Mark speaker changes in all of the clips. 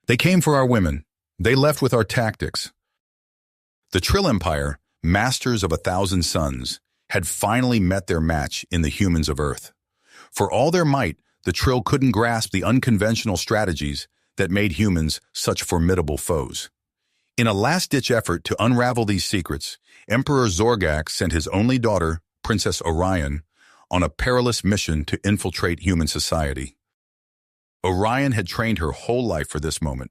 Speaker 1: They came for our women. They left with our tactics. The Trill Empire, masters of 1,000 suns, had finally met their match in the humans of Earth. For all their might, the Trill couldn't grasp the unconventional strategies that made humans such formidable foes. In a last-ditch effort to unravel these secrets, Emperor Zorgak sent his only daughter, Princess Orion, on a perilous mission to infiltrate human society. Orion had trained her whole life for this moment.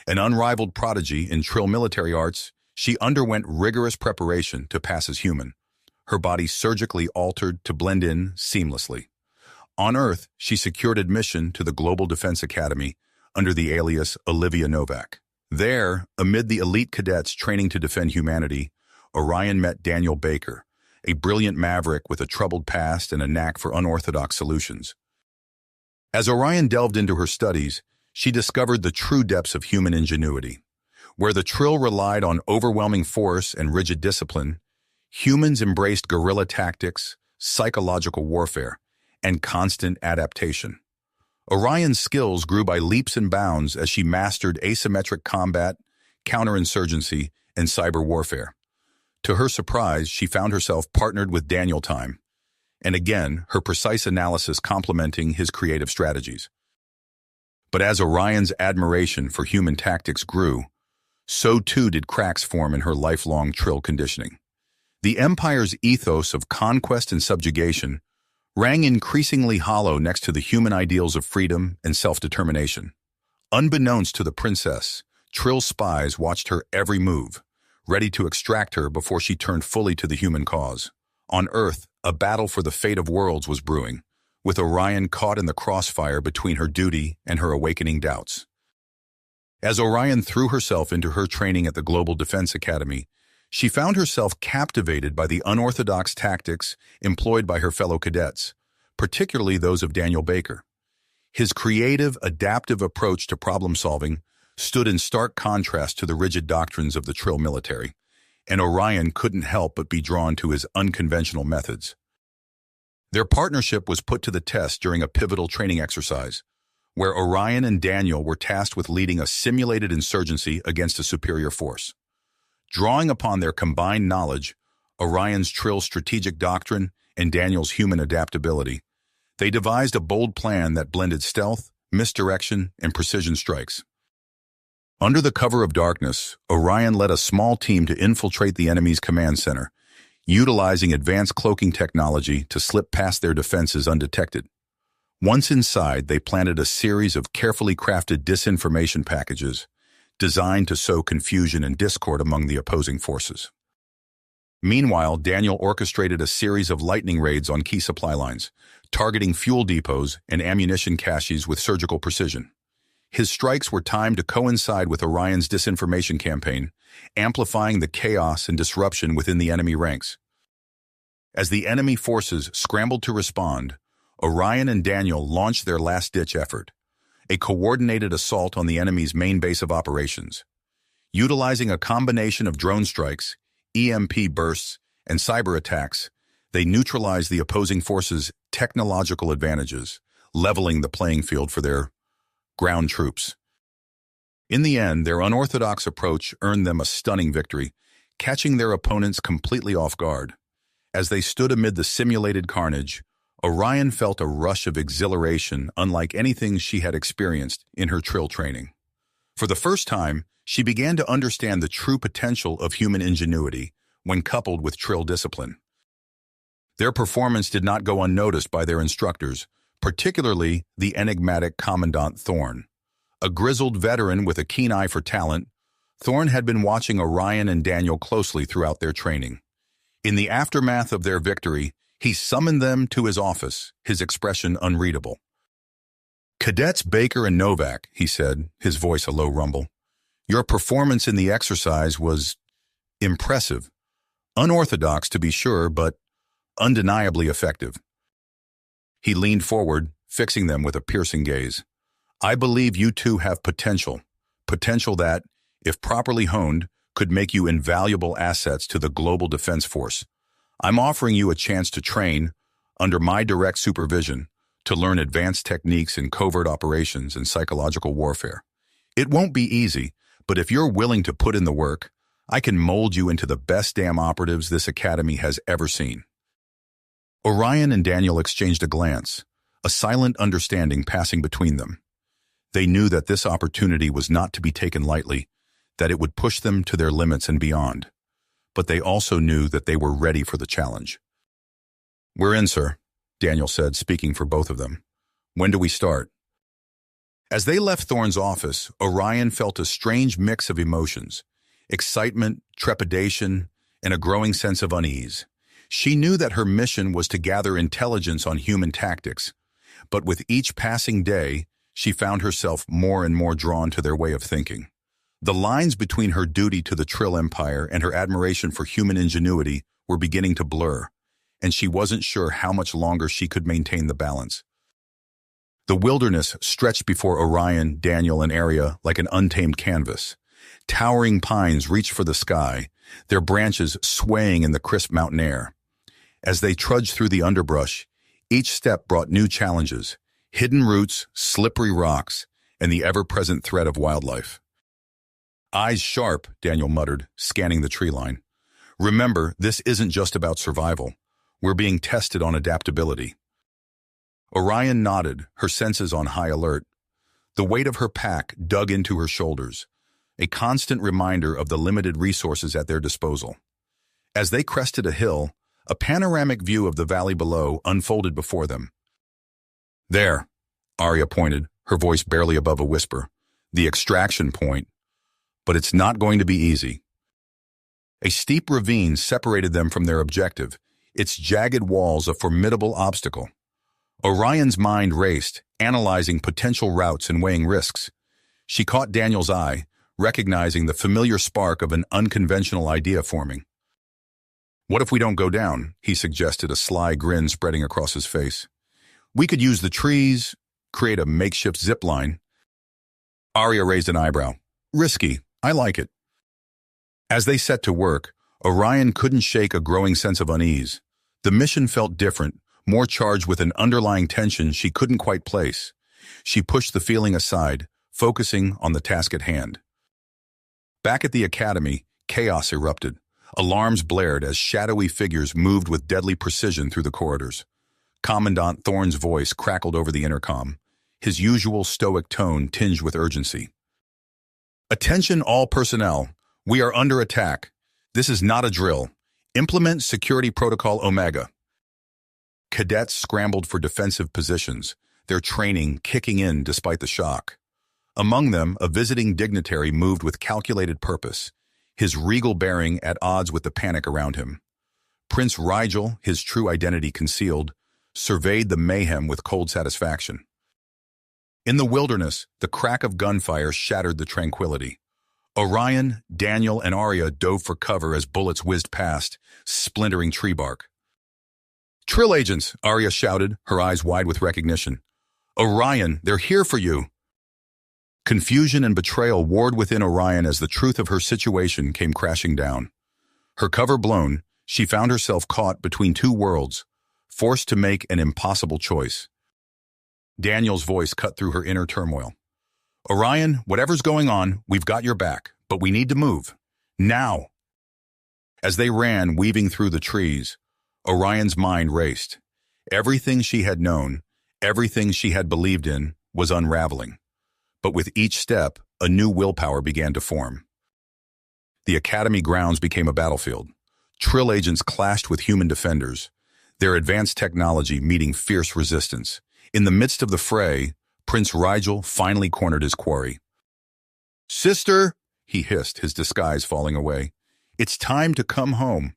Speaker 1: An unrivaled prodigy in Trill military arts, she underwent rigorous preparation to pass as human, her body surgically altered to blend in seamlessly. On Earth, she secured admission to the Global Defense Academy under the alias Olivia Novak. There, amid the elite cadets training to defend humanity, Orion met Daniel Baker, a brilliant maverick with a troubled past and a knack for unorthodox solutions. As Orion delved into her studies, she discovered the true depths of human ingenuity. Where the Trill relied on overwhelming force and rigid discipline, humans embraced guerrilla tactics, psychological warfare, and constant adaptation. Orion's skills grew by leaps and bounds as she mastered asymmetric combat, counterinsurgency, and cyber warfare. To her surprise, she found herself partnered with Daniel Time, and again, her precise analysis complementing his creative strategies. But as Orion's admiration for human tactics grew, so too did cracks form in her lifelong Trill conditioning. The Empire's ethos of conquest and subjugation rang increasingly hollow next to the human ideals of freedom and self-determination. Unbeknownst to the princess, Trill spies watched her every move, ready to extract her before she turned fully to the human cause. On Earth, a battle for the fate of worlds was brewing, with Orion caught in the crossfire between her duty and her awakening doubts. As Orion threw herself into her training at the Global Defense Academy, she found herself captivated by the unorthodox tactics employed by her fellow cadets, particularly those of Daniel Baker. His creative, adaptive approach to problem-solving stood in stark contrast to the rigid doctrines of the Trill military, and Orion couldn't help but be drawn to his unconventional methods. Their partnership was put to the test during a pivotal training exercise, where Orion and Daniel were tasked with leading a simulated insurgency against a superior force. Drawing upon their combined knowledge, Orion's Trill strategic doctrine and Daniel's human adaptability, they devised a bold plan that blended stealth, misdirection, and precision strikes. Under the cover of darkness, Orion led a small team to infiltrate the enemy's command center, utilizing advanced cloaking technology to slip past their defenses undetected. Once inside, they planted a series of carefully crafted disinformation packages designed to sow confusion and discord among the opposing forces. Meanwhile, Daniel orchestrated a series of lightning raids on key supply lines, targeting fuel depots and ammunition caches with surgical precision. His strikes were timed to coincide with Orion's disinformation campaign, amplifying the chaos and disruption within the enemy ranks. As the enemy forces scrambled to respond, Orion and Daniel launched their last-ditch effort, a coordinated assault on the enemy's main base of operations. Utilizing a combination of drone strikes, EMP bursts, and cyber attacks, they neutralized the opposing forces' technological advantages, leveling the playing field for their ground troops. In the end, their unorthodox approach earned them a stunning victory, catching their opponents completely off guard. As they stood amid the simulated carnage, Orion felt a rush of exhilaration unlike anything she had experienced in her Trill training. For the first time, she began to understand the true potential of human ingenuity when coupled with Trill discipline. Their performance did not go unnoticed by their instructors, particularly the enigmatic Commandant Thorn. A grizzled veteran with a keen eye for talent, Thorn had been watching Orion and Daniel closely throughout their training. In the aftermath of their victory, he summoned them to his office, his expression unreadable. "Cadets Baker and Novak," he said, his voice a low rumble. "Your performance in the exercise was impressive. Unorthodox, to be sure, but undeniably effective." He leaned forward, fixing them with a piercing gaze. "I believe you two have potential that, if properly honed, could make you invaluable assets to the global defense force. I'm offering you a chance to train, under my direct supervision, to learn advanced techniques in covert operations and psychological warfare. It won't be easy, but if you're willing to put in the work, I can mold you into the best damn operatives this academy has ever seen." Orion and Daniel exchanged a glance, a silent understanding passing between them. They knew that this opportunity was not to be taken lightly, that it would push them to their limits and beyond. But they also knew that they were ready for the challenge. "We're in, sir," Daniel said, speaking for both of them. "When do we start?" As they left Thorne's office, Orion felt a strange mix of emotions: excitement, trepidation, and a growing sense of unease. She knew that her mission was to gather intelligence on human tactics, but with each passing day, she found herself more and more drawn to their way of thinking. The lines between her duty to the Trill Empire and her admiration for human ingenuity were beginning to blur, and she wasn't sure how much longer she could maintain the balance. The wilderness stretched before Orion, Daniel, and Arya like an untamed canvas. Towering pines reached for the sky, their branches swaying in the crisp mountain air. As they trudged through the underbrush, each step brought new challenges: hidden roots, slippery rocks, and the ever-present threat of wildlife. "Eyes sharp," Daniel muttered, scanning the tree line. "Remember, this isn't just about survival. We're being tested on adaptability." Orion nodded, her senses on high alert. The weight of her pack dug into her shoulders, a constant reminder of the limited resources at their disposal. As they crested a hill, a panoramic view of the valley below unfolded before them. "There," Arya pointed, her voice barely above a whisper. "The extraction point. But it's not going to be easy." A steep ravine separated them from their objective, its jagged walls a formidable obstacle. Orion's mind raced, analyzing potential routes and weighing risks. She caught Daniel's eye, recognizing the familiar spark of an unconventional idea forming. "What if we don't go down?" he suggested, a sly grin spreading across his face. "We could use the trees, create a makeshift zip line." Arya raised an eyebrow. "Risky. I like it." As they set to work, Orion couldn't shake a growing sense of unease. The mission felt different, more charged with an underlying tension she couldn't quite place. She pushed the feeling aside, focusing on the task at hand. Back at the academy, chaos erupted. Alarms blared as shadowy figures moved with deadly precision through the corridors. Commandant Thorne's voice crackled over the intercom, his usual stoic tone tinged with urgency. "Attention all personnel. We are under attack. This is not a drill. Implement Security Protocol Omega." Cadets scrambled for defensive positions, their training kicking in despite the shock. Among them, a visiting dignitary moved with calculated purpose, his regal bearing at odds with the panic around him. Prince Rigel, his true identity concealed, surveyed the mayhem with cold satisfaction. In the wilderness, the crack of gunfire shattered the tranquility. Orion, Daniel, and Arya dove for cover as bullets whizzed past, splintering tree bark. "Trill agents," Arya shouted, her eyes wide with recognition. "Orion, they're here for you." Confusion and betrayal warred within Orion as the truth of her situation came crashing down. Her cover blown, she found herself caught between two worlds, forced to make an impossible choice. Daniel's voice cut through her inner turmoil. "Orion, whatever's going on, we've got your back, but we need to move. Now!" As they ran, weaving through the trees, Orion's mind raced. Everything she had known, everything she had believed in, was unraveling. But with each step, a new willpower began to form. The academy grounds became a battlefield. Trill agents clashed with human defenders, their advanced technology meeting fierce resistance. In the midst of the fray, Prince Rigel finally cornered his quarry. "Sister," he hissed, his disguise falling away, "it's time to come home."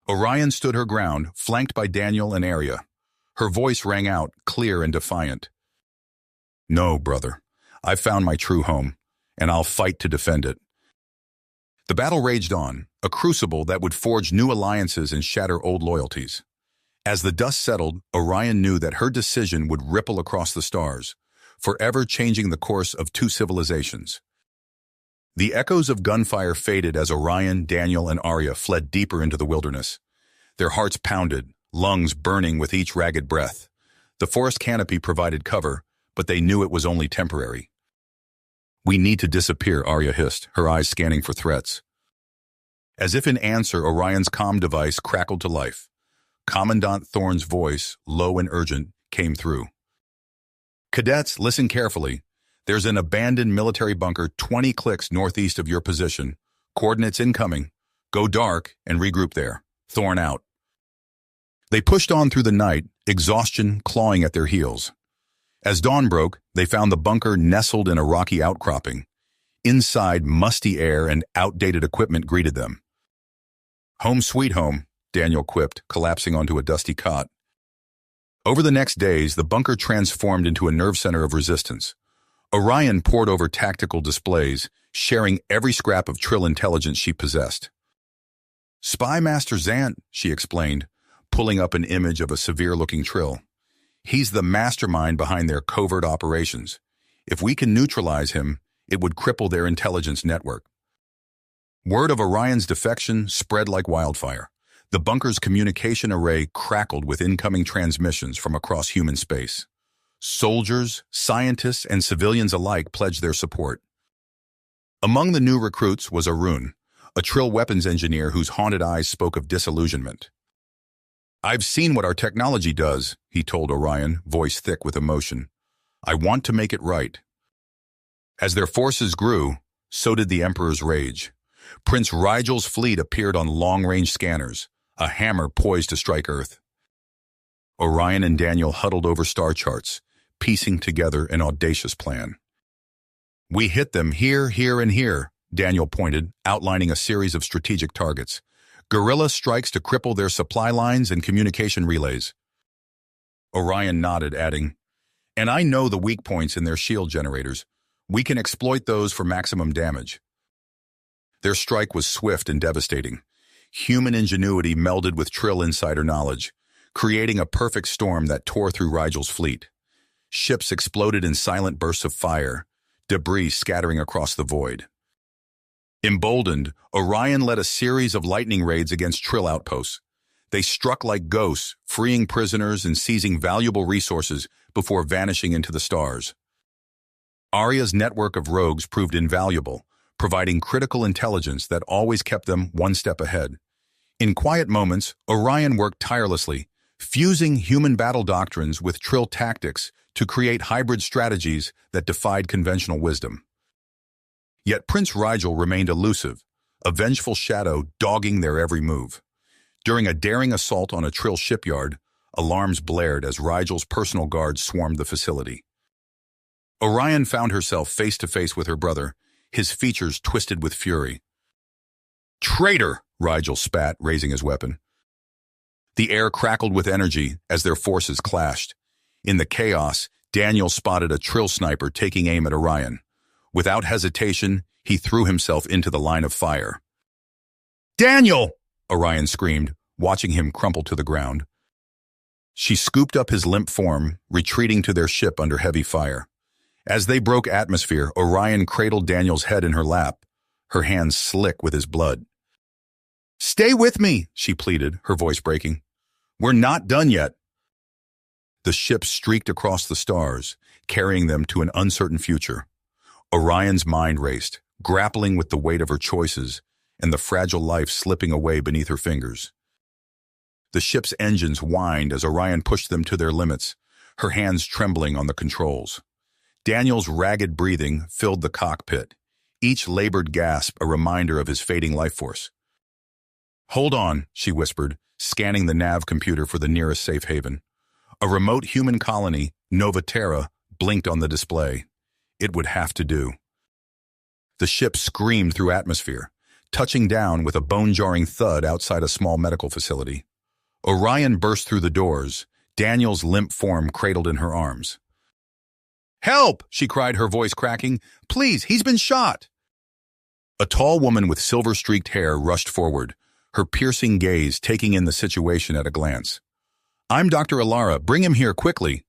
Speaker 1: Orion stood her ground, flanked by Daniel and Arya. Her voice rang out, clear and defiant. "No, brother. I've found my true home, and I'll fight to defend it." The battle raged on, a crucible that would forge new alliances and shatter old loyalties. As the dust settled, Orion knew that her decision would ripple across the stars, forever changing the course of two civilizations. The echoes of gunfire faded as Orion, Daniel, and Arya fled deeper into the wilderness. Their hearts pounded, lungs burning with each ragged breath. The forest canopy provided cover, but they knew it was only temporary. We need to disappear, Arya hissed, her eyes scanning for threats. As if in answer, Orion's comm device crackled to life. Commandant Thorne's voice, low and urgent, came through. Cadets, listen carefully. There's an abandoned military bunker 20 clicks northeast of your position. Coordinates incoming. Go dark and regroup there. Thorne out. They pushed on through the night, exhaustion clawing at their heels. As dawn broke, they found the bunker nestled in a rocky outcropping. Inside, musty air and outdated equipment greeted them. Home sweet home, Daniel quipped, collapsing onto a dusty cot. Over the next days, the bunker transformed into a nerve center of resistance. Orion pored over tactical displays, sharing every scrap of Trill intelligence she possessed. Spy Master Zant, she explained, pulling up an image of a severe-looking Trill. He's the mastermind behind their covert operations. If we can neutralize him, it would cripple their intelligence network. Word of Orion's defection spread like wildfire. The bunker's communication array crackled with incoming transmissions from across human space. Soldiers, scientists, and civilians alike pledged their support. Among the new recruits was Arun, a Trill weapons engineer whose haunted eyes spoke of disillusionment. I've seen what our technology does, he told Orion, voice thick with emotion. I want to make it right. As their forces grew, so did the Emperor's rage. Prince Rigel's fleet appeared on long-range scanners, a hammer poised to strike Earth. Orion and Daniel huddled over star charts, piecing together an audacious plan. We hit them here, here, and here, Daniel pointed, outlining a series of strategic targets. Guerrilla strikes to cripple their supply lines and communication relays. Orion nodded, adding, and I know the weak points in their shield generators. We can exploit those for maximum damage. Their strike was swift and devastating. Human ingenuity melded with Trill insider knowledge, creating a perfect storm that tore through Rigel's fleet. Ships exploded in silent bursts of fire, debris scattering across the void. Emboldened, Orion led a series of lightning raids against Trill outposts. They struck like ghosts, freeing prisoners and seizing valuable resources before vanishing into the stars. Arya's network of rogues proved invaluable, providing critical intelligence that always kept them one step ahead. In quiet moments, Orion worked tirelessly, fusing human battle doctrines with Trill tactics to create hybrid strategies that defied conventional wisdom. Yet Prince Rigel remained elusive, a vengeful shadow dogging their every move. During a daring assault on a Trill shipyard, alarms blared as Rigel's personal guards swarmed the facility. Orion found herself face to face with her brother, his features twisted with fury. Traitor! Rigel spat, raising his weapon. The air crackled with energy as their forces clashed. In the chaos, Daniel spotted a Trill sniper taking aim at Orion. Without hesitation, he threw himself into the line of fire. Daniel! Orion screamed, watching him crumple to the ground. She scooped up his limp form, retreating to their ship under heavy fire. As they broke atmosphere, Orion cradled Daniel's head in her lap, her hands slick with his blood. Stay with me, she pleaded, her voice breaking. We're not done yet. The ship streaked across the stars, carrying them to an uncertain future. Orion's mind raced, grappling with the weight of her choices and the fragile life slipping away beneath her fingers. The ship's engines whined as Orion pushed them to their limits, her hands trembling on the controls. Daniel's ragged breathing filled the cockpit, each labored gasp a reminder of his fading life force. Hold on, she whispered, scanning the nav computer for the nearest safe haven. A remote human colony, Nova Terra, blinked on the display. It would have to do. The ship screamed through atmosphere, touching down with a bone-jarring thud outside a small medical facility. Orion burst through the doors, Daniel's limp form cradled in her arms. Help! She cried, her voice cracking. Please, he's been shot! A tall woman with silver-streaked hair rushed forward, her piercing gaze taking in the situation at a glance. I'm Dr. Alara. Bring him here quickly.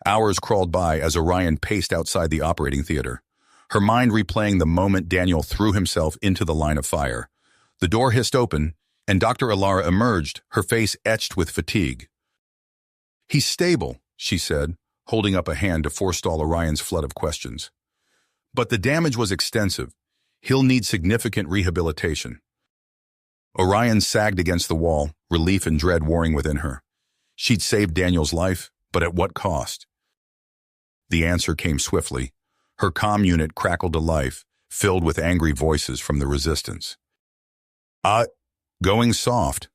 Speaker 1: Hours crawled by as Orion paced outside the operating theater, her mind replaying the moment Daniel threw himself into the line of fire. The door hissed open, and Dr. Alara emerged, her face etched with fatigue. He's stable, she said, holding up a hand to forestall Orion's flood of questions. But the damage was extensive. He'll need significant rehabilitation. Orion sagged against the wall, relief and dread warring within her. She'd saved Daniel's life, but at what cost? The answer came swiftly. Her comm unit crackled to life, filled with angry voices from the resistance. Going soft.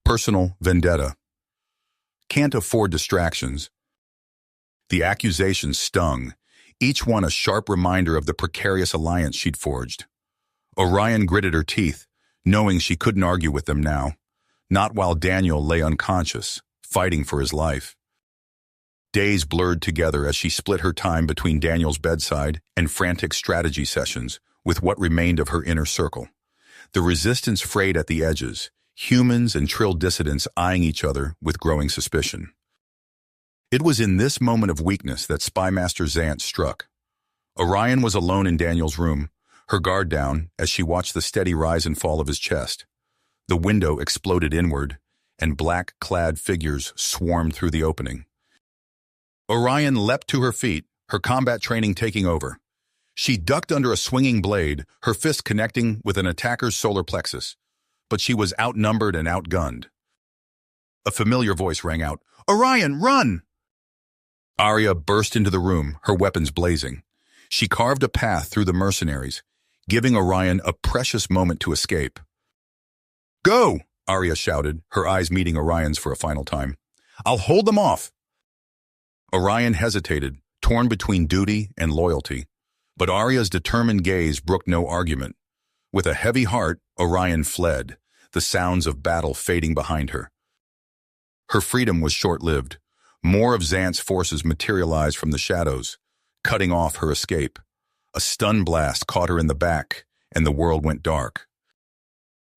Speaker 1: Personal vendetta. Can't afford distractions. The accusations stung, each one a sharp reminder of the precarious alliance she'd forged. Orion gritted her teeth, knowing she couldn't argue with them now, not while Daniel lay unconscious, fighting for his life. Days blurred together as she split her time between Daniel's bedside and frantic strategy sessions with what remained of her inner circle. The resistance frayed at the edges, humans and Trill dissidents eyeing each other with growing suspicion. It was in this moment of weakness that Spymaster Zant struck. Orion was alone in Daniel's room, her guard down as she watched the steady rise and fall of his chest. The window exploded inward, and black-clad figures swarmed through the opening. Orion leapt to her feet, her combat training taking over. She ducked under a swinging blade, her fist connecting with an attacker's solar plexus. But she was outnumbered and outgunned. A familiar voice rang out, "Orion, run!" Arya burst into the room, her weapons blazing. She carved a path through the mercenaries, giving Orion a precious moment to escape. "Go!" Arya shouted, her eyes meeting Orion's for a final time. "I'll hold them off." Orion hesitated, torn between duty and loyalty. But Arya's determined gaze brooked no argument. With a heavy heart, Orion fled, the sounds of battle fading behind her. Her freedom was short-lived. More of Zant's forces materialized from the shadows, cutting off her escape. A stun blast caught her in the back, and the world went dark.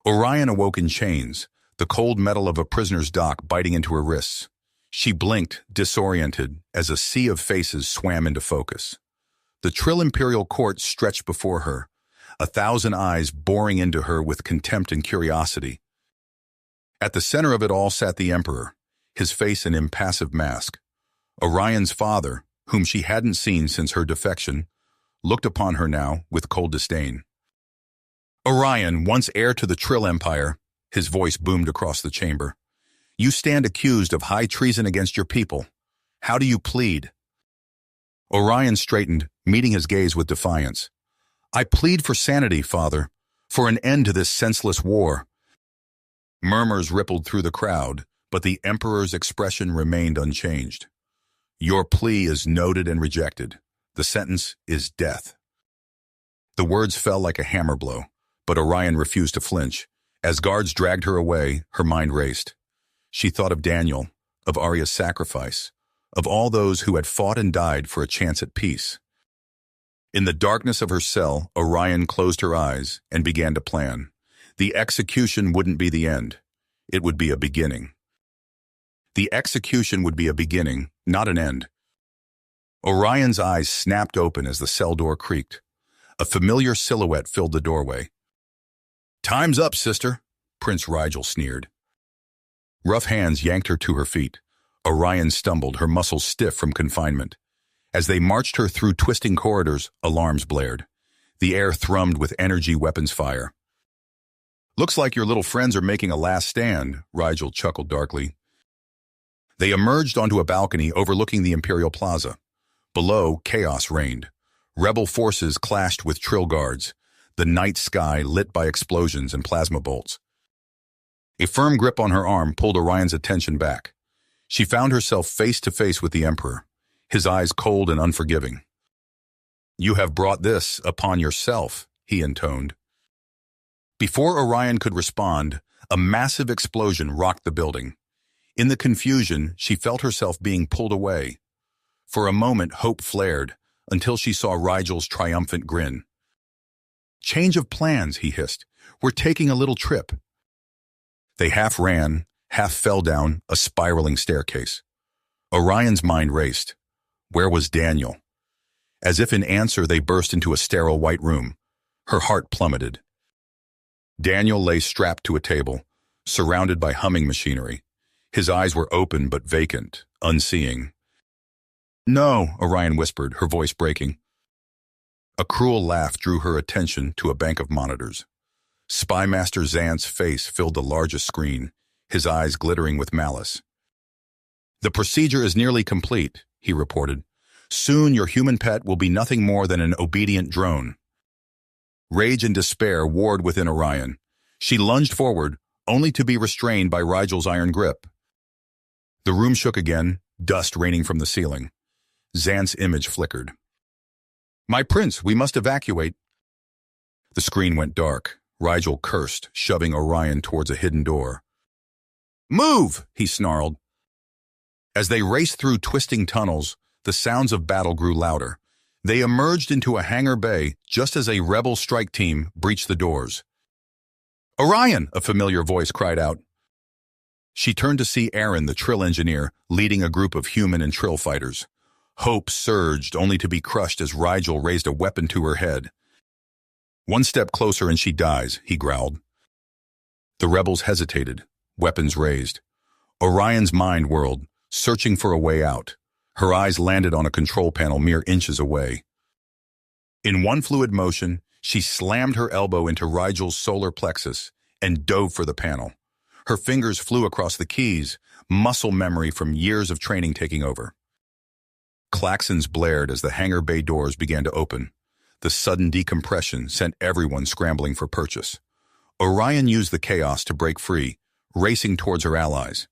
Speaker 1: Orion awoke in chains, the cold metal of a prisoner's dock biting into her wrists. She blinked, disoriented, as a sea of faces swam into focus. The Trill Imperial Court stretched before her, 1,000 eyes boring into her with contempt and curiosity. At the center of it all sat the Emperor, his face an impassive mask. Orion's father, whom she hadn't seen since her defection, looked upon her now with cold disdain. "Orion, once heir to the Trill Empire," his voice boomed across the chamber, "you stand accused of high treason against your people. How do you plead?" Orion straightened, meeting his gaze with defiance. "I plead for sanity, Father, for an end to this senseless war." Murmurs rippled through the crowd, but the Emperor's expression remained unchanged. "Your plea is noted and rejected. The sentence is death." The words fell like a hammer blow, but Orion refused to flinch. As guards dragged her away, her mind raced. She thought of Daniel, of Arya's sacrifice, of all those who had fought and died for a chance at peace. In the darkness of her cell, Orion closed her eyes and began to plan. The execution wouldn't be the end. It would be a beginning. The execution would be a beginning, not an end. Orion's eyes snapped open as the cell door creaked. A familiar silhouette filled the doorway. "Time's up, sister," Prince Rigel sneered. Rough hands yanked her to her feet. Orion stumbled, her muscles stiff from confinement. As they marched her through twisting corridors, alarms blared. The air thrummed with energy weapons fire. "Looks like your little friends are making a last stand," Rigel chuckled darkly. They emerged onto a balcony overlooking the Imperial Plaza. Below, chaos reigned. Rebel forces clashed with Trill guards, the night sky lit by explosions and plasma bolts. A firm grip on her arm pulled Orion's attention back. She found herself face to face with the Emperor, his eyes cold and unforgiving. "You have brought this upon yourself," he intoned. Before Orion could respond, a massive explosion rocked the building. In the confusion, she felt herself being pulled away. For a moment, hope flared, until she saw Rigel's triumphant grin. "Change of plans," he hissed. "We're taking a little trip." They half ran, half fell down a spiraling staircase. Orion's mind raced. Where was Daniel? As if in answer, they burst into a sterile white room. Her heart plummeted. Daniel lay strapped to a table, surrounded by humming machinery. His eyes were open but vacant, unseeing. "No," Orion whispered, her voice breaking. A cruel laugh drew her attention to a bank of monitors. Spy Master Xant's face filled the largest screen, his eyes glittering with malice. "The procedure is nearly complete," he reported. "Soon your human pet will be nothing more than an obedient drone." Rage and despair warred within Orion. She lunged forward, only to be restrained by Rigel's iron grip. The room shook again, dust raining from the ceiling. Xant's image flickered. "My prince, we must evacuate." The screen went dark. Rigel cursed, shoving Orion towards a hidden door. "Move!" he snarled. As they raced through twisting tunnels, the sounds of battle grew louder. They emerged into a hangar bay just as a rebel strike team breached the doors. "Orion!" a familiar voice cried out. She turned to see Aaron, the Trill engineer, leading a group of human and Trill fighters. Hope surged, only to be crushed as Rigel raised a weapon to her head. "One step closer and she dies," he growled. The rebels hesitated, weapons raised. Orion's mind whirled, searching for a way out. Her eyes landed on a control panel mere inches away. In one fluid motion, she slammed her elbow into Rigel's solar plexus and dove for the panel. Her fingers flew across the keys, muscle memory from years of training taking over. Klaxons blared as the hangar bay doors began to open. The sudden decompression sent everyone scrambling for purchase. Orion used the chaos to break free, racing towards her allies.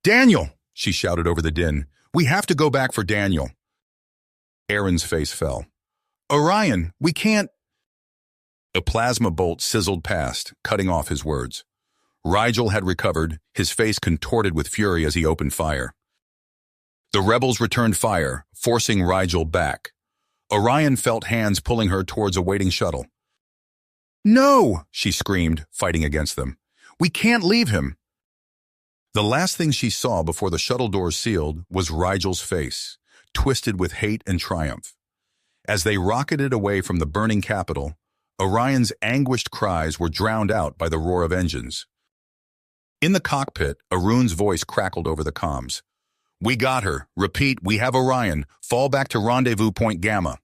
Speaker 1: "Daniel!" she shouted over the din. "We have to go back for Daniel." Aaron's face fell. "Orion, we can't—" A plasma bolt sizzled past, cutting off his words. Rigel had recovered, his face contorted with fury as he opened fire. The rebels returned fire, forcing Rigel back. Orion felt hands pulling her towards a waiting shuttle. "No!" she screamed, fighting against them. "We can't leave him!" The last thing she saw before the shuttle doors sealed was Rigel's face, twisted with hate and triumph. As they rocketed away from the burning capital, Orion's anguished cries were drowned out by the roar of engines. In the cockpit, Arun's voice crackled over the comms. "We got her. Repeat, we have Orion. Fall back to rendezvous point Gamma."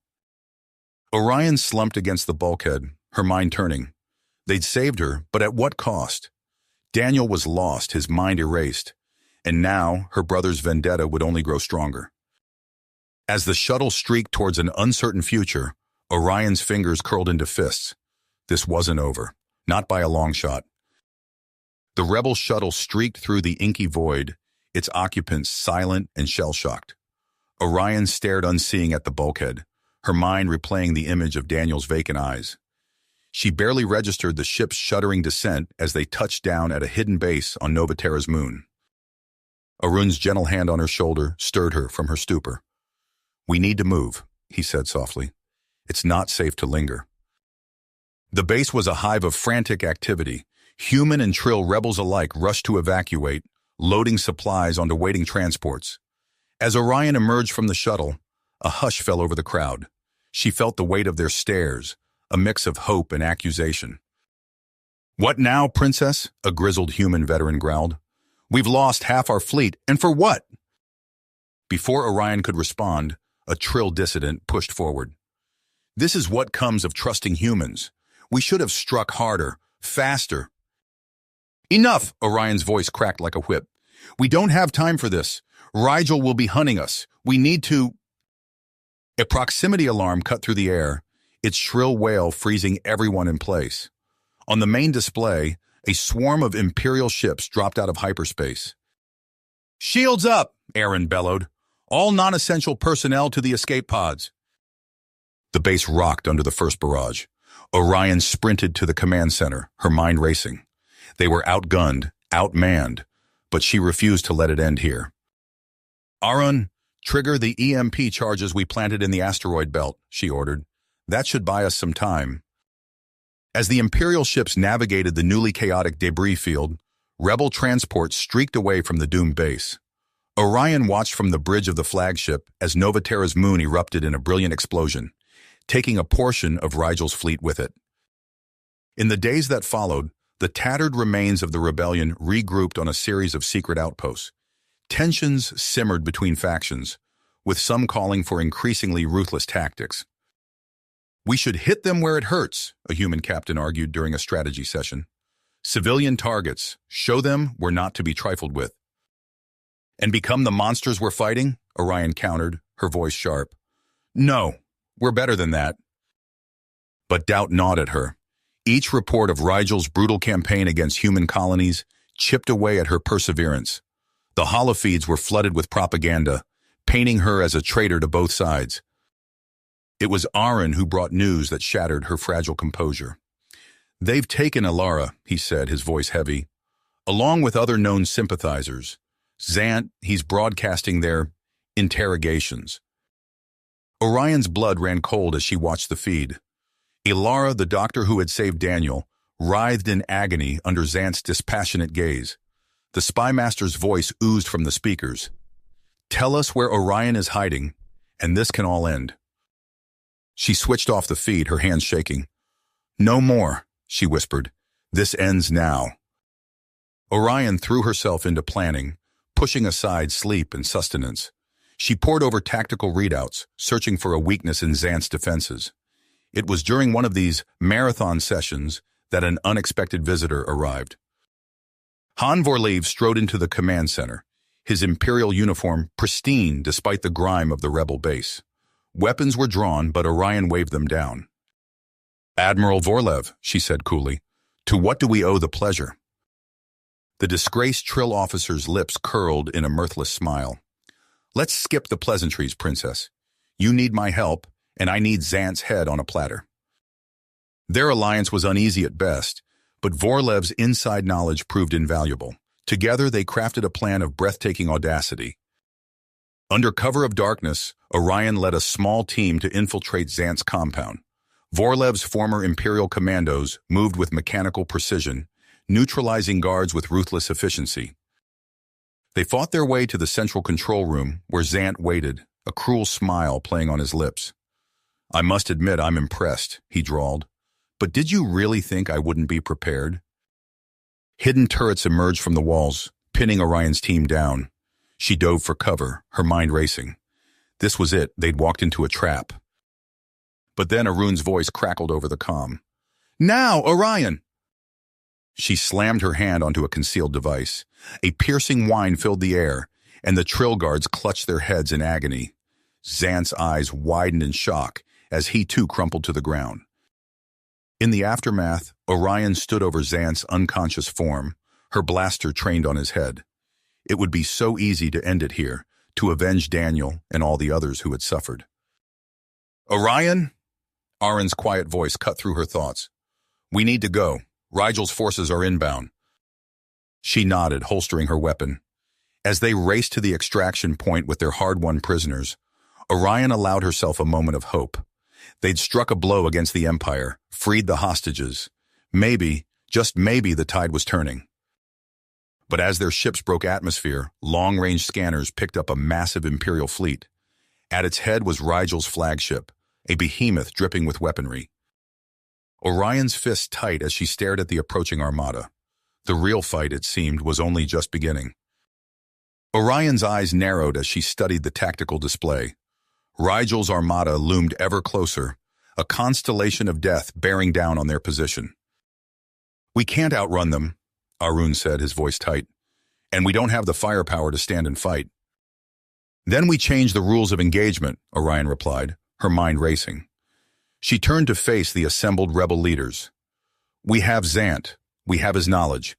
Speaker 1: Orion slumped against the bulkhead, her mind turning. They'd saved her, but at what cost? Daniel was lost, his mind erased, and now her brother's vendetta would only grow stronger. As the shuttle streaked towards an uncertain future, Orion's fingers curled into fists. This wasn't over, not by a long shot. The rebel shuttle streaked through the inky void, its occupants silent and shell-shocked. Orion stared unseeing at the bulkhead, her mind replaying the image of Daniel's vacant eyes. She barely registered the ship's shuddering descent as they touched down at a hidden base on Novaterra's moon. Arun's gentle hand on her shoulder stirred her from her stupor. "We need to move," he said softly. "It's not safe to linger." The base was a hive of frantic activity. Human and Trill rebels alike rushed to evacuate, loading supplies onto waiting transports. As Orion emerged from the shuttle, a hush fell over the crowd. She felt the weight of their stares, a mix of hope and accusation. "What now, princess?" a grizzled human veteran growled. "We've lost half our fleet, and for what?" Before Orion could respond, a Trill dissident pushed forward. "This is what comes of trusting humans. We should have struck harder, faster." "Enough!" Orion's voice cracked like a whip. "We don't have time for this. Rigel will be hunting us. We need to—" A proximity alarm cut through the air, its shrill wail freezing everyone in place. On the main display, a swarm of Imperial ships dropped out of hyperspace. "Shields up!" Aaron bellowed. "All non-essential personnel to the escape pods." The base rocked under the first barrage. Orion sprinted to the command center, her mind racing. They were outgunned, outmanned, but she refused to let it end here. "Arun, trigger the EMP charges we planted in the asteroid belt," she ordered. "That should buy us some time." As the Imperial ships navigated the newly chaotic debris field, rebel transports streaked away from the doomed base. Orion watched from the bridge of the flagship as Novaterra's moon erupted in a brilliant explosion, taking a portion of Rigel's fleet with it. In the days that followed, the tattered remains of the rebellion regrouped on a series of secret outposts. Tensions simmered between factions, with some calling for increasingly ruthless tactics. We should hit them where it hurts, a human captain argued during a strategy session. Civilian targets, show them we're not to be trifled with. And become the monsters we're fighting? Orion countered, her voice sharp. No, we're better than that. But doubt gnawed at her. Each report of Rigel's brutal campaign against human colonies chipped away at her perseverance. The holofeeds were flooded with propaganda, painting her as a traitor to both sides. It was Aaron who brought news that shattered her fragile composure. They've taken Alara, he said, his voice heavy, along with other known sympathizers. Zant, he's broadcasting their interrogations. Orion's blood ran cold as she watched the feed. Alara, the doctor who had saved Daniel, writhed in agony under Zant's dispassionate gaze. The spy master's voice oozed from the speakers. Tell us where Orion is hiding, and this can all end. She switched off the feed, her hands shaking. No more, she whispered. This ends now. Orion threw herself into planning, pushing aside sleep and sustenance. She pored over tactical readouts, searching for a weakness in Zant's defenses. It was during one of these marathon sessions that an unexpected visitor arrived. Han Vorlev strode into the command center, his imperial uniform pristine despite the grime of the rebel base. Weapons were drawn, but Orion waved them down. Admiral Vorlev, she said coolly, to what do we owe the pleasure? The disgraced Trill officer's lips curled in a mirthless smile. Let's skip the pleasantries, Princess. You need my help, and I need Zant's head on a platter. Their alliance was uneasy at best, but Vorlev's inside knowledge proved invaluable. Together they crafted a plan of breathtaking audacity. Under cover of darkness, Orion led a small team to infiltrate Zant's compound. Vorlev's former Imperial commandos moved with mechanical precision, neutralizing guards with ruthless efficiency. They fought their way to the central control room, where Zant waited, a cruel smile playing on his lips. I must admit I'm impressed, he drawled. But did you really think I wouldn't be prepared? Hidden turrets emerged from the walls, pinning Orion's team down. She dove for cover, her mind racing. This was it, they'd walked into a trap. But then Arun's voice crackled over the comm. Now, Orion! She slammed her hand onto a concealed device. A piercing whine filled the air, and the Trill guards clutched their heads in agony. Zant's eyes widened in shock as he too crumpled to the ground. In the aftermath, Orion stood over Zant's unconscious form, her blaster trained on his head. It would be so easy to end it here, to avenge Daniel and all the others who had suffered. Orion? Aaron's quiet voice cut through her thoughts. We need to go. Rigel's forces are inbound. She nodded, holstering her weapon. As they raced to the extraction point with their hard-won prisoners, Orion allowed herself a moment of hope. They'd struck a blow against the Empire, freed the hostages. Maybe, just maybe, the tide was turning. But as their ships broke atmosphere, long-range scanners picked up a massive Imperial fleet. At its head was Rigel's flagship, a behemoth dripping with weaponry. Orion's fists tight as she stared at the approaching armada. The real fight, it seemed, was only just beginning. Orion's eyes narrowed as she studied the tactical display. Rigel's armada loomed ever closer, a constellation of death bearing down on their position. We can't outrun them, Arun said, his voice tight, and we don't have the firepower to stand and fight. Then we change the rules of engagement, Orion replied, her mind racing. She turned to face the assembled rebel leaders. We have Zant. We have his knowledge.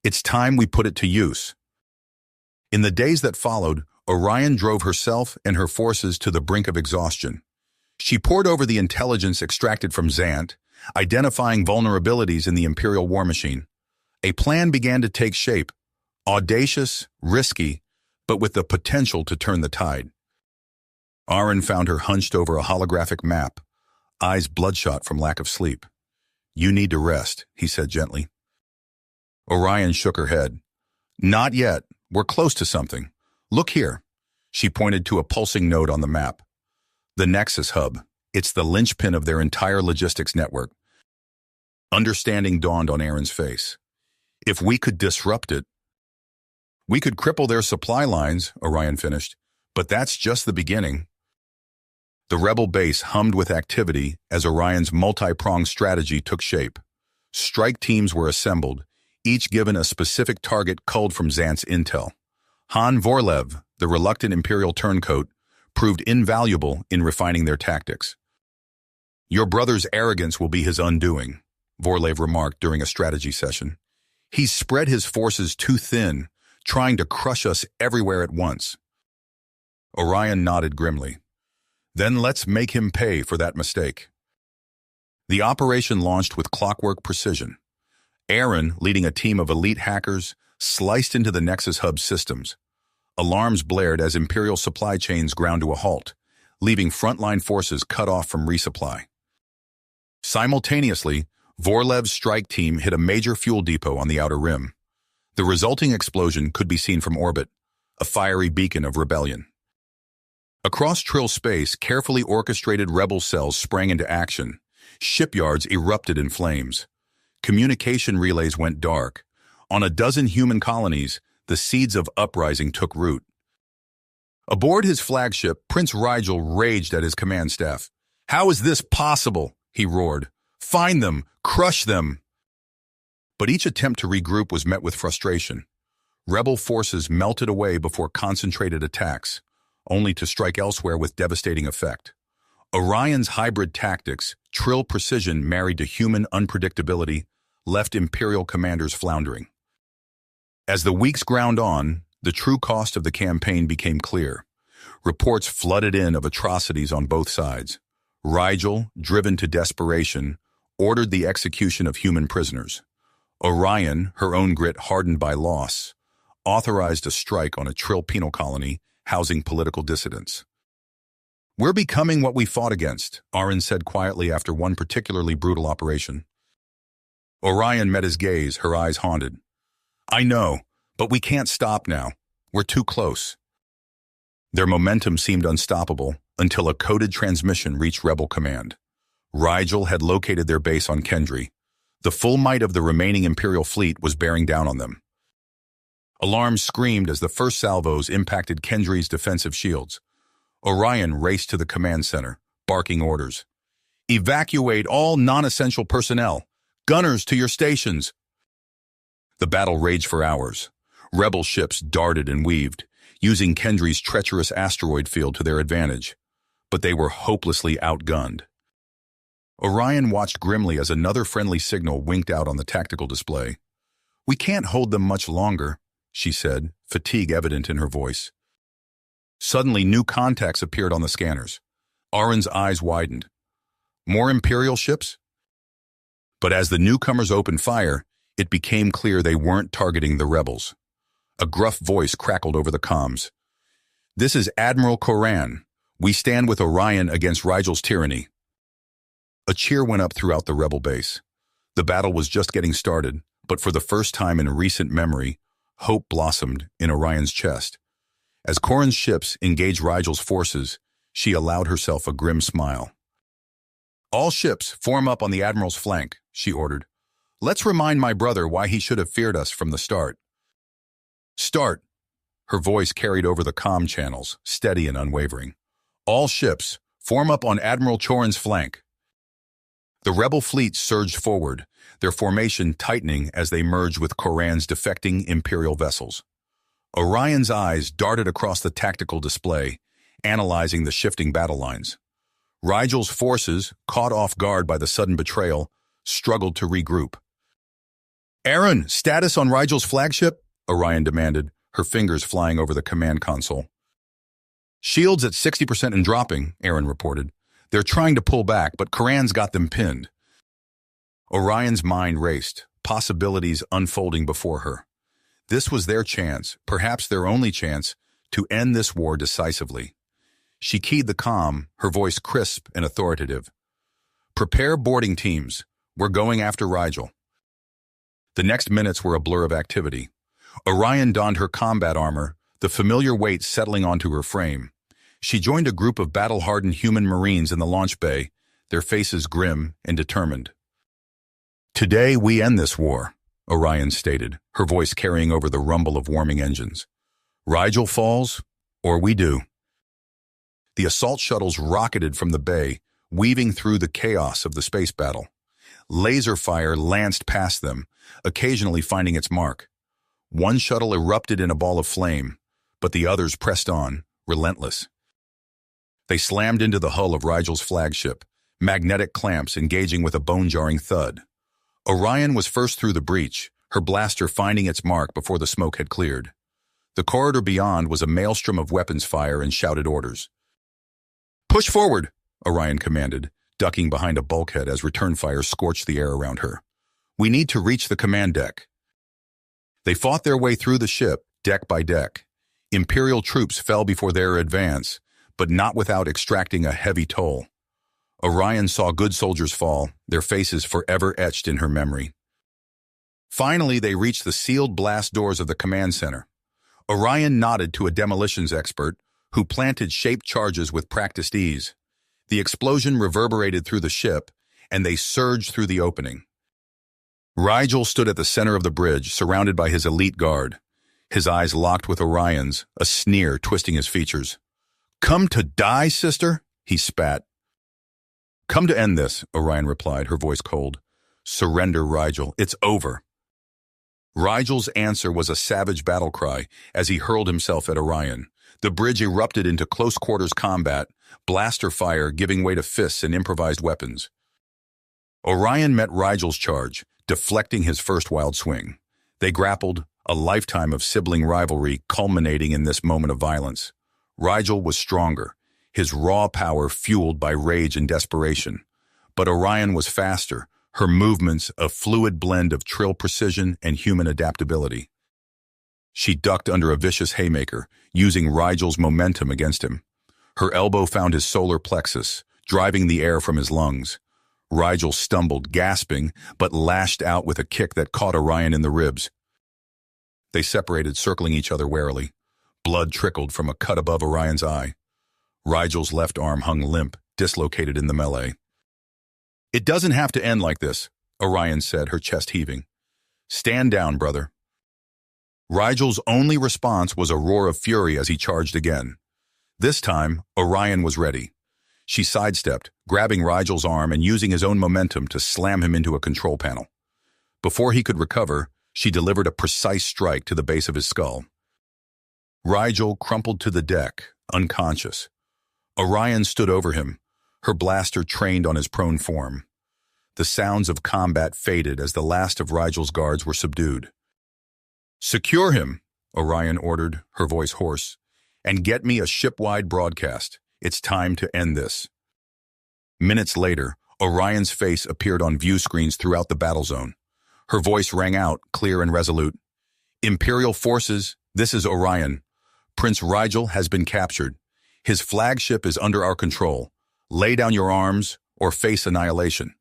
Speaker 1: It's time we put it to use. In the days that followed, Orion drove herself and her forces to the brink of exhaustion. She pored over the intelligence extracted from Zant, identifying vulnerabilities in the Imperial war machine. A plan began to take shape, audacious, risky, but with the potential to turn the tide. Aaron found her hunched over a holographic map, eyes bloodshot from lack of sleep. You need to rest, he said gently. Orion shook her head. Not yet. We're close to something. Look here. She pointed to a pulsing node on the map. The Nexus Hub. It's the linchpin of their entire logistics network. Understanding dawned on Aaron's face. If we could disrupt it, we could cripple their supply lines, Orion finished. But that's just the beginning. The rebel base hummed with activity as Orion's multi-pronged strategy took shape. Strike teams were assembled, each given a specific target culled from Xant's intel. Han Vorlev, the reluctant Imperial turncoat, proved invaluable in refining their tactics. "Your brother's arrogance will be his undoing," Vorlev remarked during a strategy session. "He's spread his forces too thin, trying to crush us everywhere at once." Orion nodded grimly. "Then let's make him pay for that mistake." The operation launched with clockwork precision. Aaron, leading a team of elite hackers, sliced into the Nexus Hub systems. Alarms blared as Imperial supply chains ground to a halt, leaving frontline forces cut off from resupply. Simultaneously, Vorlev's strike team hit a major fuel depot on the outer rim. The resulting explosion could be seen from orbit, a fiery beacon of rebellion. Across Trill space, carefully orchestrated rebel cells sprang into action. Shipyards erupted in flames. Communication relays went dark. On a dozen human colonies, the seeds of uprising took root. Aboard his flagship, Prince Rigel raged at his command staff. "How is this possible?" he roared. "Find them! Crush them!" But each attempt to regroup was met with frustration. Rebel forces melted away before concentrated attacks, only to strike elsewhere with devastating effect. Orion's hybrid tactics, Trill precision married to human unpredictability, left Imperial commanders floundering. As the weeks ground on, the true cost of the campaign became clear. Reports flooded in of atrocities on both sides. Rigel, driven to desperation, ordered the execution of human prisoners. Orion, her own grit hardened by loss, authorized a strike on a Trill penal colony housing political dissidents. "We're becoming what we fought against," Aaron said quietly after one particularly brutal operation. Orion met his gaze, her eyes haunted. "I know, but we can't stop now. We're too close." Their momentum seemed unstoppable until a coded transmission reached Rebel Command. Rigel had located their base on Kendry. The full might of the remaining Imperial fleet was bearing down on them. Alarms screamed as the first salvos impacted Kendry's defensive shields. Orion raced to the command center, barking orders. "Evacuate all non-essential personnel. Gunners to your stations." The battle raged for hours. Rebel ships darted and weaved, using Kendry's treacherous asteroid field to their advantage. But they were hopelessly outgunned. Orion watched grimly as another friendly signal winked out on the tactical display. "We can't hold them much longer," she said, fatigue evident in her voice. Suddenly, new contacts appeared on the scanners. Aaron's eyes widened. More Imperial ships? But as the newcomers opened fire, it became clear they weren't targeting the rebels. A gruff voice crackled over the comms. "This is Admiral Koran. We stand with Orion against Rigel's tyranny." A cheer went up throughout the rebel base. The battle was just getting started, but for the first time in recent memory, hope blossomed in Orion's chest. As Koran's ships engaged Rigel's forces, she allowed herself a grim smile. "All ships form up on the Admiral's flank," she ordered. "Let's remind my brother why he should have feared us from the start." "Start." Her voice carried over the comm channels, steady and unwavering. "All ships, form up on Admiral Choran's flank." The rebel fleet surged forward, their formation tightening as they merged with Koran's defecting Imperial vessels. Orion's eyes darted across the tactical display, analyzing the shifting battle lines. Rigel's forces, caught off guard by the sudden betrayal, struggled to regroup. "Aaron, status on Rigel's flagship?" Orion demanded, her fingers flying over the command console. "Shields at 60% and dropping," Aaron reported. "They're trying to pull back, but Koran's got them pinned." Orion's mind raced, possibilities unfolding before her. This was their chance, perhaps their only chance, to end this war decisively. She keyed the comm, her voice crisp and authoritative. "Prepare boarding teams. We're going after Rigel." The next minutes were a blur of activity. Orion donned her combat armor, the familiar weight settling onto her frame. She joined a group of battle-hardened human marines in the launch bay, their faces grim and determined. "Today we end this war," Orion stated, her voice carrying over the rumble of warming engines. "Rigel falls, or we do." The assault shuttles rocketed from the bay, weaving through the chaos of the space battle. Laser fire lanced past them, occasionally finding its mark. One shuttle erupted in a ball of flame, but the others pressed on, relentless. They slammed into the hull of Rigel's flagship, magnetic clamps engaging with a bone-jarring thud. Orion was first through the breach, her blaster finding its mark before the smoke had cleared. The corridor beyond was a maelstrom of weapons fire and shouted orders. "Push forward," Orion commanded, ducking behind a bulkhead as return fire scorched the air around her. "We need to reach the command deck." They fought their way through the ship, deck by deck. Imperial troops fell before their advance, but not without extracting a heavy toll. Orion saw good soldiers fall, their faces forever etched in her memory. Finally, they reached the sealed blast doors of the command center. Orion nodded to a demolitions expert, who planted shaped charges with practiced ease. The explosion reverberated through the ship, and they surged through the opening. Rigel stood at the center of the bridge, surrounded by his elite guard. His eyes locked with Orion's, a sneer twisting his features. "Come to die, sister?" he spat. "Come to end this," Orion replied, her voice cold. "Surrender, Rigel. It's over." Rigel's answer was a savage battle cry as he hurled himself at Orion. The bridge erupted into close-quarters combat, blaster fire giving way to fists and improvised weapons. Orion met Rigel's charge, deflecting his first wild swing. They grappled, a lifetime of sibling rivalry culminating in this moment of violence. Rigel was stronger, his raw power fueled by rage and desperation. But Orion was faster, her movements a fluid blend of trill precision and human adaptability. She ducked under a vicious haymaker, using Rigel's momentum against him. Her elbow found his solar plexus, driving the air from his lungs. Rigel stumbled, gasping, but lashed out with a kick that caught Orion in the ribs. They separated, circling each other warily. Blood trickled from a cut above Orion's eye. Rigel's left arm hung limp, dislocated in the melee. "It doesn't have to end like this," Orion said, her chest heaving. "Stand down, brother." Rigel's only response was a roar of fury as he charged again. This time, Orion was ready. She sidestepped, grabbing Rigel's arm and using his own momentum to slam him into a control panel. Before he could recover, she delivered a precise strike to the base of his skull. Rigel crumpled to the deck, unconscious. Orion stood over him, her blaster trained on his prone form. The sounds of combat faded as the last of Rigel's guards were subdued. "Secure him," Orion ordered, her voice hoarse, "and get me a ship-wide broadcast. It's time to end this." Minutes later, Orion's face appeared on view screens throughout the battle zone. Her voice rang out, clear and resolute. "Imperial forces, this is Orion. Prince Rigel has been captured. His flagship is under our control. Lay down your arms or face annihilation."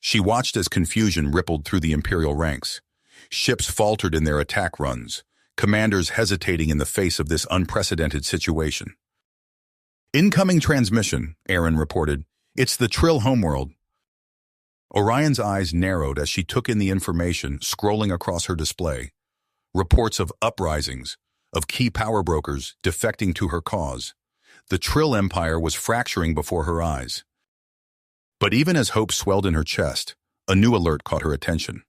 Speaker 1: She watched as confusion rippled through the Imperial ranks. Ships faltered in their attack runs, commanders hesitating in the face of this unprecedented situation. "Incoming transmission," Aaron reported. "It's the Trill homeworld." Orion's eyes narrowed as she took in the information scrolling across her display. Reports of uprisings, of key power brokers defecting to her cause. The Trill Empire was fracturing before her eyes. But even as hope swelled in her chest, a new alert caught her attention.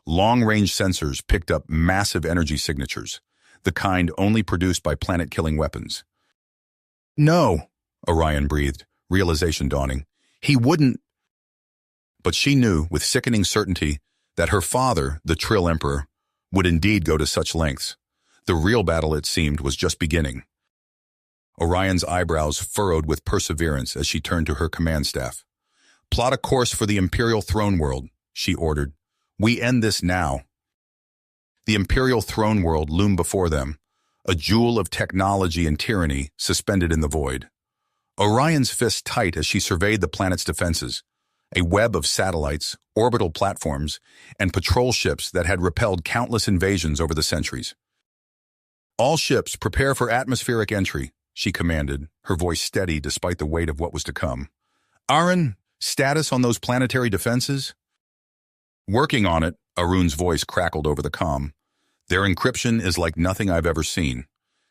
Speaker 1: Long-range sensors picked up massive energy signatures, the kind only produced by planet-killing weapons. "No," Orion breathed, realization dawning. "He wouldn't." But she knew, with sickening certainty, that her father, the Trill Emperor, would indeed go to such lengths. The real battle, it seemed, was just beginning. Orion's eyebrows furrowed with perseverance as she turned to her command staff. "Plot a course for the Imperial throne world," she ordered. "We end this now." The Imperial throne world loomed before them, a jewel of technology and tyranny suspended in the void. Orion's fist tight as she surveyed the planet's defenses, a web of satellites, orbital platforms, and patrol ships that had repelled countless invasions over the centuries. "All ships prepare for atmospheric entry," she commanded, her voice steady despite the weight of what was to come. "Aaron, status on those planetary defenses?" "Working on it," Arun's voice crackled over the comm. "Their encryption is like nothing I've ever seen.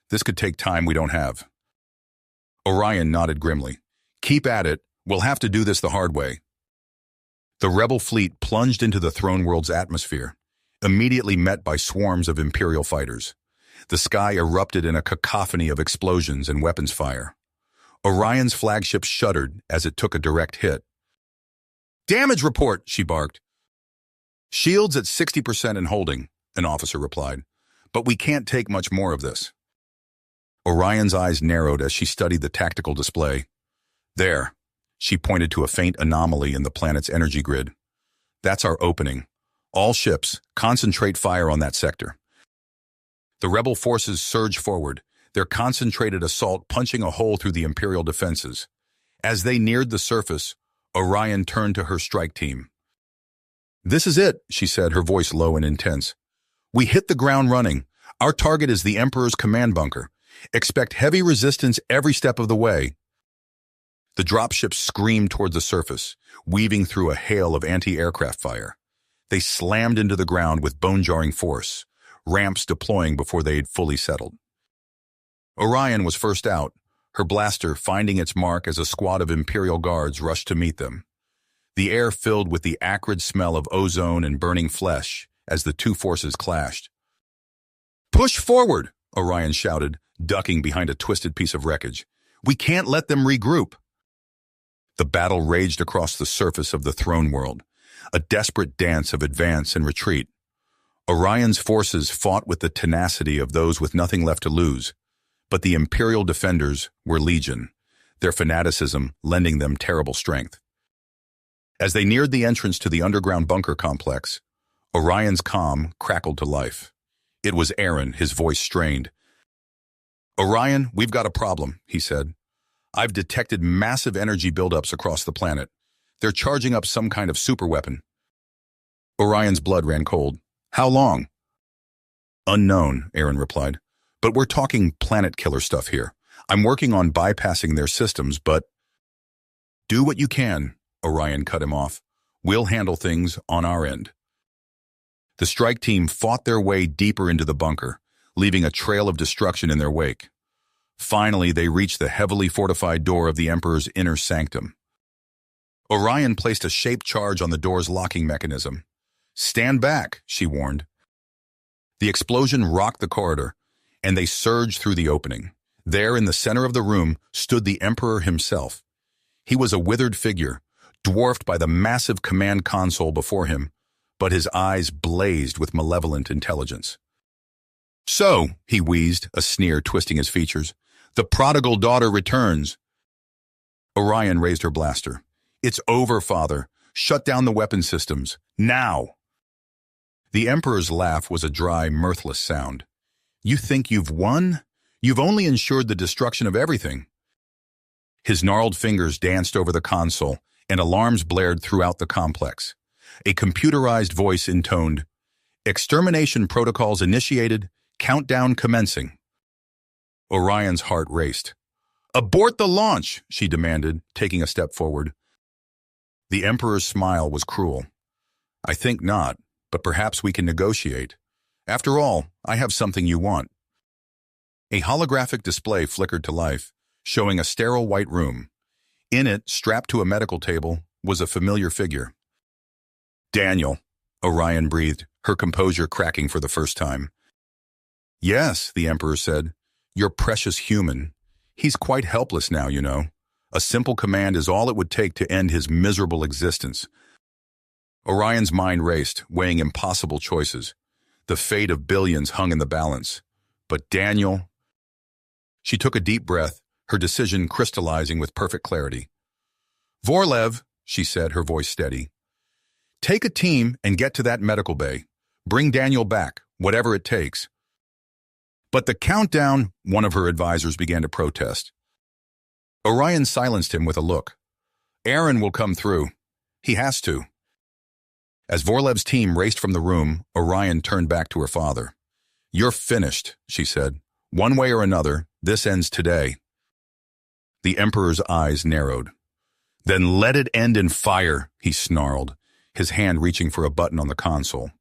Speaker 1: This could take time we don't have." Orion nodded grimly. Keep at it. We'll have to do this the hard way. The rebel fleet plunged into the throne world's atmosphere, immediately met by swarms of Imperial fighters. The sky erupted in a cacophony of explosions and weapons fire. Orion's flagship shuddered as it took a direct hit. "Damage report," she barked. "Shields at 60% and holding," an officer replied. "But we can't take much more of this." Orion's eyes narrowed as she studied the tactical display. "There," she pointed to a faint anomaly in the planet's energy grid. "That's our opening. All ships, concentrate fire on that sector." The rebel forces surged forward, their concentrated assault punching a hole through the Imperial defenses. As they neared the surface, Orion turned to her strike team. "This is it," she said, her voice low and intense. "We hit the ground running. Our target is the Emperor's command bunker. Expect heavy resistance every step of the way." The dropships screamed toward the surface, weaving through a hail of anti-aircraft fire. They slammed into the ground with bone-jarring force, ramps deploying before they had fully settled. Orion was first out, her blaster finding its mark as a squad of Imperial guards rushed to meet them. The air filled with the acrid smell of ozone and burning flesh as the two forces clashed. "Push forward," Orion shouted, ducking behind a twisted piece of wreckage. "We can't let them regroup." The battle raged across the surface of the throne world, a desperate dance of advance and retreat. Orion's forces fought with the tenacity of those with nothing left to lose, but the Imperial defenders were legion, their fanaticism lending them terrible strength. As they neared the entrance to the underground bunker complex, Orion's comm crackled to life. It was Aaron, his voice strained. "Orion, we've got a problem," he said. "I've detected massive energy buildups across the planet. They're charging up some kind of superweapon." Orion's blood ran cold. "How long?" "Unknown," Aaron replied. "But we're talking planet-killer stuff here. I'm working on bypassing their systems, but—" "Do what you can," Orion cut him off. "We'll handle things on our end." The strike team fought their way deeper into the bunker, leaving a trail of destruction in their wake. Finally, they reached the heavily fortified door of the Emperor's inner sanctum. Orion placed a shaped charge on the door's locking mechanism. "Stand back," she warned. The explosion rocked the corridor, and they surged through the opening. There, in the center of the room, stood the Emperor himself. He was a withered figure, dwarfed by the massive command console before him, but his eyes blazed with malevolent intelligence. "So," he wheezed, a sneer twisting his features, "the prodigal daughter returns." Orion raised her blaster. "It's over, Father. Shut down the weapon systems. Now!" The Emperor's laugh was a dry, mirthless sound. "You think you've won? You've only ensured the destruction of everything." His gnarled fingers danced over the console, and alarms blared throughout the complex. A computerized voice intoned, "Extermination protocols initiated, countdown commencing." Orion's heart raced. "Abort the launch," she demanded, taking a step forward. The Emperor's smile was cruel. "I think not, but perhaps we can negotiate. After all, I have something you want." A holographic display flickered to life, showing a sterile white room. In it, strapped to a medical table, was a familiar figure. "Daniel," Orion breathed, her composure cracking for the first time. "Yes," the Emperor said, "your precious human. He's quite helpless now, you know. A simple command is all it would take to end his miserable existence." Orion's mind raced, weighing impossible choices. The fate of billions hung in the balance. But Daniel... She took a deep breath, her decision crystallizing with perfect clarity. "Vorlev," she said, her voice steady. "Take a team and get to that medical bay. Bring Daniel back, whatever it takes." "But the countdown," one of her advisors began to protest. Orion silenced him with a look. "Aaron will come through. He has to." As Vorlev's team raced from the room, Orion turned back to her father. "You're finished," she said. "One way or another, this ends today." The Emperor's eyes narrowed. "Then let it end in fire," he snarled, his hand reaching for a button on the console.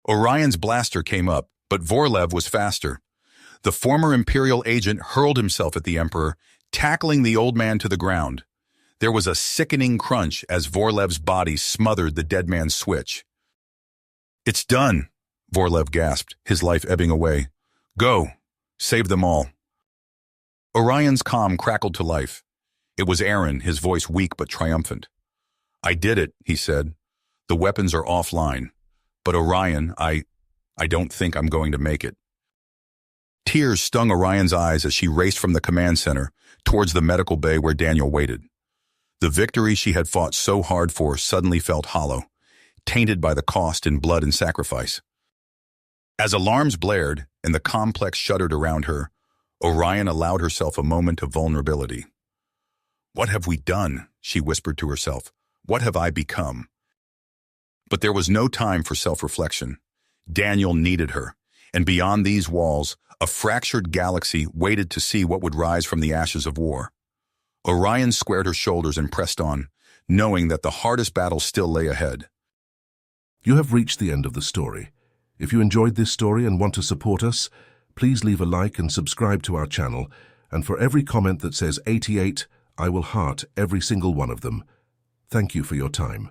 Speaker 1: Orion's blaster came up, but Vorlev was faster. The former Imperial agent hurled himself at the Emperor, tackling the old man to the ground. There was a sickening crunch as Vorlev's body smothered the dead man's switch. "It's done," Vorlev gasped, his life ebbing away. "Go. Save them all." Orion's comm crackled to life. It was Aaron, his voice weak but triumphant. "I did it," he said. "The weapons are offline. But Orion, I don't think I'm going to make it." Tears stung Orion's eyes as she raced from the command center towards the medical bay where Daniel waited. The victory she had fought so hard for suddenly felt hollow, tainted by the cost in blood and sacrifice. As alarms blared and the complex shuddered around her, Orion allowed herself a moment of vulnerability. "What have we done?" she whispered to herself. "What have I become?" But there was no time for self-reflection. Daniel needed her, and beyond these walls, a fractured galaxy waited to see what would rise from the ashes of war. Orion squared her shoulders and pressed on, knowing that the hardest battle still lay ahead.
Speaker 2: You have reached the end of the story. If you enjoyed this story and want to support us, please leave a like and subscribe to our channel, and for every comment that says 88, I will heart every single one of them. Thank you for your time.